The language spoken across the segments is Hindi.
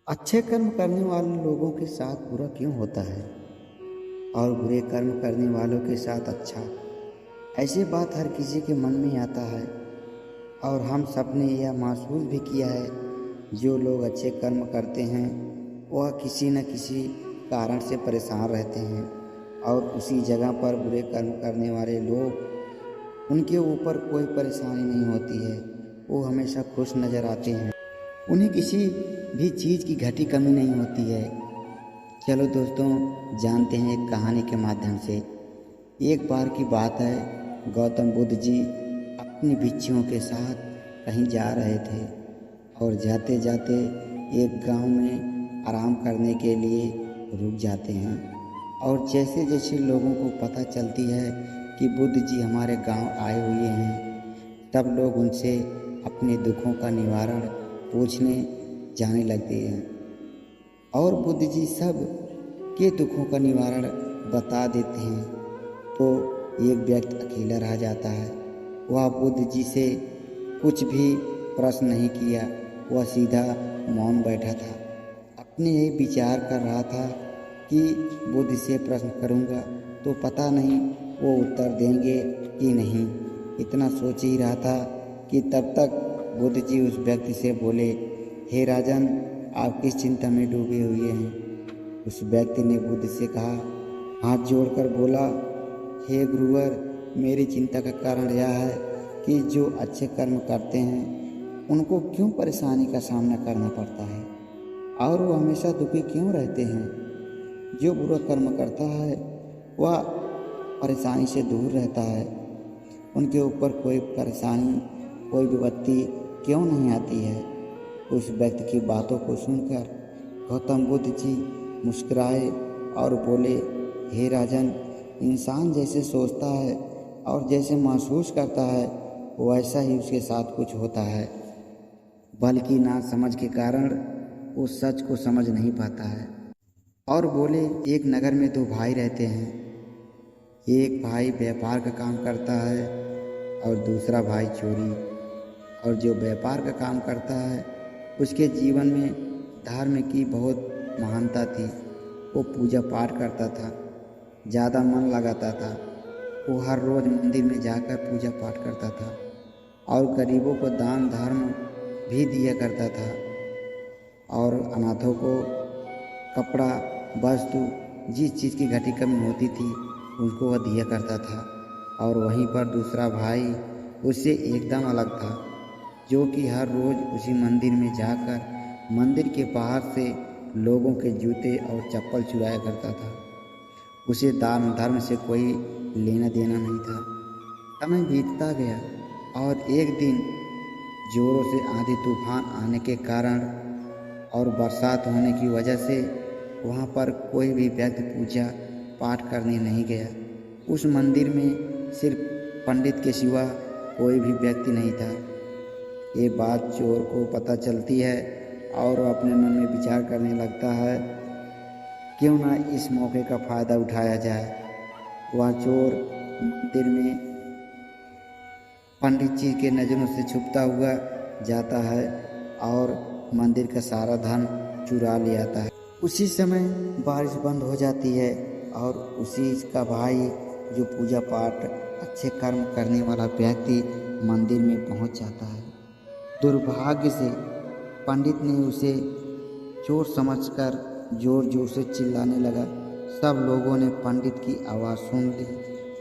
अच्छे कर्म करने वाले लोगों के साथ बुरा क्यों होता है और बुरे कर्म करने वालों के साथ अच्छा? ऐसी बात हर किसी के मन में आता है और हम सब ने यह महसूस भी किया है। जो लोग अच्छे कर्म करते हैं वह किसी न किसी कारण से परेशान रहते हैं और उसी जगह पर बुरे कर्म करने वाले लोग, उनके ऊपर कोई परेशानी नहीं होती है। वो हमेशा खुश नज़र आते हैं, उन्हें किसी भी चीज़ की घटी कमी नहीं होती है। चलो दोस्तों, जानते हैं एक कहानी के माध्यम से। एक बार की बात है, गौतम बुद्ध जी अपनी भिक्षुओं के साथ कहीं जा रहे थे और जाते जाते एक गांव में आराम करने के लिए रुक जाते हैं। और जैसे जैसे लोगों को पता चलती है कि बुद्ध जी हमारे गांव आए हुए हैं, तब लोग उनसे अपने दुखों का निवारण पूछने जाने लगते हैं और बुद्ध जी सब के दुखों का निवारण बता देते हैं। तो एक व्यक्ति अकेला रह जाता है। वह बुद्ध जी से कुछ भी प्रश्न नहीं किया, वह सीधा मौन बैठा था। अपने यही विचार कर रहा था कि बुद्ध से प्रश्न करूंगा तो पता नहीं वो उत्तर देंगे कि नहीं। इतना सोच ही रहा था कि तब तक बुद्ध जी उस व्यक्ति से बोले, हे राजन, आप किस चिंता में डूबे हुए हैं? उस व्यक्ति ने बुद्ध से कहा, हाथ जोड़कर बोला, हे गुरुवर, मेरी चिंता का कारण यह है कि जो अच्छे कर्म करते हैं उनको क्यों परेशानी का सामना करना पड़ता है और वो हमेशा दुखी क्यों रहते हैं? जो बुरा कर्म करता है वह परेशानी से दूर रहता है, उनके ऊपर कोई परेशानी, कोई विपत्ति क्यों नहीं आती है? उस व्यक्ति की बातों को सुनकर गौतम बुद्ध जी मुस्कुराए और बोले, हे राजन, इंसान जैसे सोचता है और जैसे महसूस करता है वैसा ही उसके साथ कुछ होता है, बल्कि ना समझ के कारण वो सच को समझ नहीं पाता है। और बोले, एक नगर में दो भाई रहते हैं। एक भाई व्यापार का काम करता है और दूसरा भाई चोरी। और जो व्यापार का काम करता है उसके जीवन में धर्म की बहुत महानता थी। वो पूजा पाठ करता था, ज़्यादा मन लगाता था। वो हर रोज़ मंदिर में जाकर पूजा पाठ करता था और गरीबों को दान धर्म भी दिया करता था और अनाथों को कपड़ा, वस्तु, जिस चीज़ की घटी कमी होती थी उसको वह दिया करता था। और वहीं पर दूसरा भाई उससे एकदम अलग था, जो कि हर रोज़ उसी मंदिर में जाकर मंदिर के बाहर से लोगों के जूते और चप्पल चुराया करता था। उसे दान धर्म से कोई लेना देना नहीं था। समय बीतता गया और एक दिन जोरों से आंधी तूफान आने के कारण और बरसात होने की वजह से वहाँ पर कोई भी व्यक्ति पूजा पाठ करने नहीं गया। उस मंदिर में सिर्फ पंडित के सिवा कोई भी व्यक्ति नहीं था। ये बात चोर को पता चलती है और वह अपने मन में विचार करने लगता है, क्यों ना इस मौके का फ़ायदा उठाया जाए। वह चोर मंदिर में पंडित जी के नज़रों से छुपता हुआ जाता है और मंदिर का सारा धन चुरा ले आता है। उसी समय बारिश बंद हो जाती है और उसी का भाई, जो पूजा पाठ अच्छे कर्म करने वाला व्यक्ति, मंदिर में पहुंच जाता है। दुर्भाग्य से पंडित ने उसे चोर समझकर जोर जोर से चिल्लाने लगा। सब लोगों ने पंडित की आवाज़ सुन ली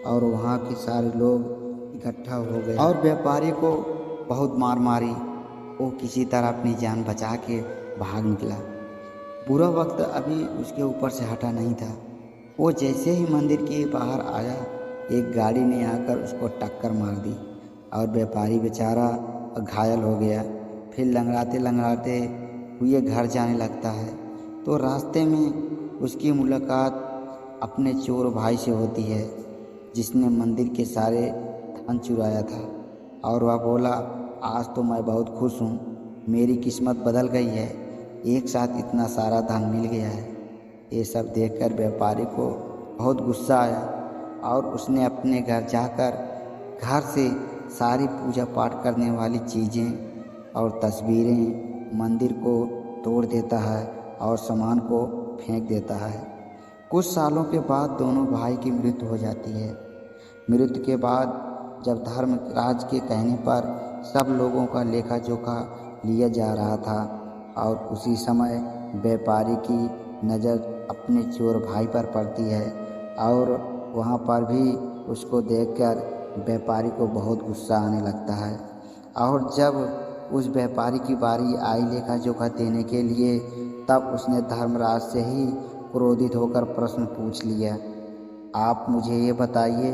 और वहाँ के सारे लोग इकट्ठा हो गए और व्यापारी को बहुत मार मारी। वो किसी तरह अपनी जान बचा के भाग निकला। बुरा वक्त अभी उसके ऊपर से हटा नहीं था। वो जैसे ही मंदिर के बाहर आया, एक गाड़ी ने आकर उसको टक्कर मार दी और व्यापारी बेचारा घायल हो गया। फिर लंगड़ाते लंगड़ाते हुए घर जाने लगता है तो रास्ते में उसकी मुलाकात अपने चोर भाई से होती है, जिसने मंदिर के सारे धन चुराया था। और वह बोला, आज तो मैं बहुत खुश हूँ, मेरी किस्मत बदल गई है, एक साथ इतना सारा धन मिल गया है। ये सब देखकर व्यापारी को बहुत गुस्सा आया और उसने अपने घर जाकर घर से सारी पूजा पाठ करने वाली चीज़ें और तस्वीरें मंदिर को तोड़ देता है और सामान को फेंक देता है। कुछ सालों के बाद दोनों भाई की मृत्यु हो जाती है। मृत्यु के बाद जब धर्मराज के कहने पर सब लोगों का लेखा जोखा लिया जा रहा था और उसी समय व्यापारी की नज़र अपने चोर भाई पर पड़ती है और वहाँ पर भी उसको देखकर व्यापारी को बहुत गुस्सा आने लगता है। और जब उस व्यापारी की बारी आई लेखा जोखा देने के लिए, तब उसने धर्मराज से ही क्रोधित होकर प्रश्न पूछ लिया, आप मुझे ये बताइए,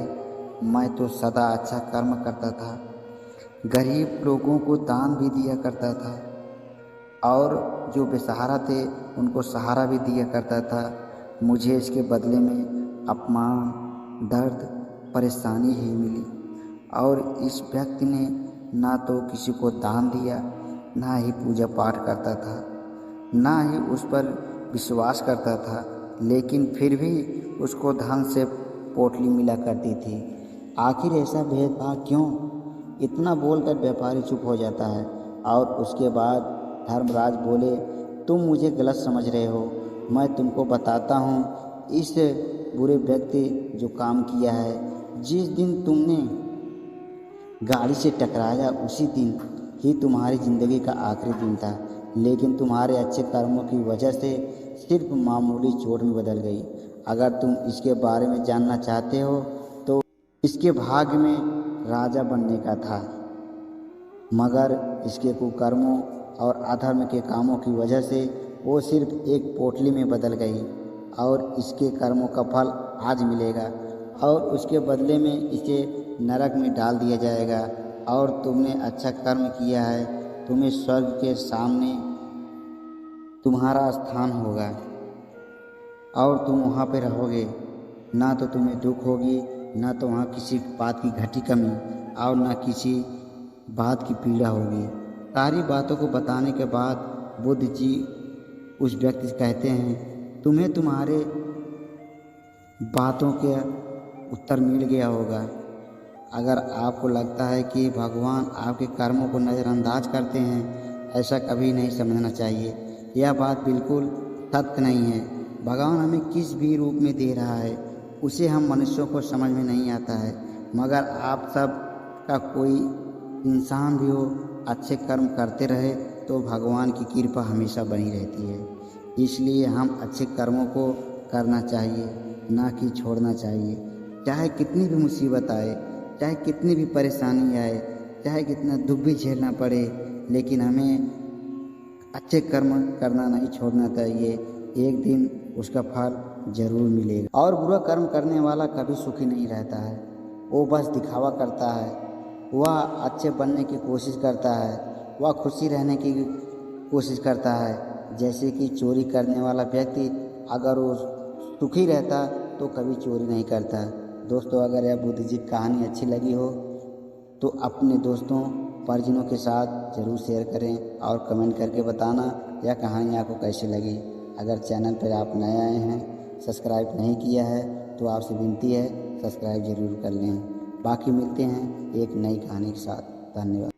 मैं तो सदा अच्छा कर्म करता था, गरीब लोगों को दान भी दिया करता था और जो बेसहारा थे उनको सहारा भी दिया करता था। मुझे इसके बदले में अपमान, दर्द, परेशानी ही मिली। और इस व्यक्ति ने ना तो किसी को दान दिया, ना ही पूजा पाठ करता था, ना ही उस पर विश्वास करता था, लेकिन फिर भी उसको धन से पोटली मिला करती थी। आखिर ऐसा भेदभाव क्यों? इतना बोलकर व्यापारी चुप हो जाता है और उसके बाद धर्मराज बोले, तुम मुझे गलत समझ रहे हो, मैं तुमको बताता हूँ इस बुरे व्यक्ति जो काम किया है। जिस दिन तुमने गाड़ी से टकराया उसी दिन ही तुम्हारी ज़िंदगी का आखिरी दिन था, लेकिन तुम्हारे अच्छे कर्मों की वजह से सिर्फ मामूली चोट में बदल गई। अगर तुम इसके बारे में जानना चाहते हो तो इसके भाग्य में राजा बनने का था, मगर इसके कुकर्मों और अधर्म के कामों की वजह से वो सिर्फ एक पोटली में बदल गई और इसके कर्मों का फल आज मिलेगा और उसके बदले में इसे नरक में डाल दिया जाएगा। और तुमने अच्छा कर्म किया है, तुम्हें स्वर्ग के सामने तुम्हारा स्थान होगा और तुम वहाँ पे रहोगे। ना तो तुम्हें दुख होगी, ना तो वहाँ किसी बात की घटी कमी और ना किसी बात की पीड़ा होगी। सारी बातों को बताने के बाद बुद्ध जी उस व्यक्ति से कहते हैं, तुम्हें तुम्हारे बातों के उत्तर मिल गया होगा। अगर आपको लगता है कि भगवान आपके कर्मों को नज़रअंदाज करते हैं, ऐसा कभी नहीं समझना चाहिए। यह बात बिल्कुल सत्य नहीं है। भगवान हमें किस भी रूप में दे रहा है उसे हम मनुष्यों को समझ में नहीं आता है, मगर आप सब का कोई इंसान भी हो अच्छे कर्म करते रहे तो भगवान की कृपा हमेशा बनी रहती है। इसलिए हम अच्छे कर्मों को करना चाहिए, ना कि छोड़ना चाहिए। चाहे कितनी भी मुसीबत आए, चाहे कितनी भी परेशानी आए, चाहे कितना दुख भी झेलना पड़े, लेकिन हमें अच्छे कर्म करना नहीं छोड़ना चाहिए। एक दिन उसका फल जरूर मिलेगा। और बुरा कर्म करने वाला कभी सुखी नहीं रहता है, वो बस दिखावा करता है, वह अच्छे बनने की कोशिश करता है, वह खुशी रहने की कोशिश करता है। जैसे कि चोरी करने वाला व्यक्ति अगर वो सुखी रहता तो कभी चोरी नहीं करता। दोस्तों, अगर यह बुद्ध जी की कहानी अच्छी लगी हो तो अपने दोस्तों परिजनों के साथ ज़रूर शेयर करें और कमेंट करके बताना यह कहानी आपको कैसी लगी। अगर चैनल पर आप नए आए हैं, सब्सक्राइब नहीं किया है तो आपसे विनती है सब्सक्राइब ज़रूर कर लें। बाकी मिलते हैं एक नई कहानी के साथ। धन्यवाद।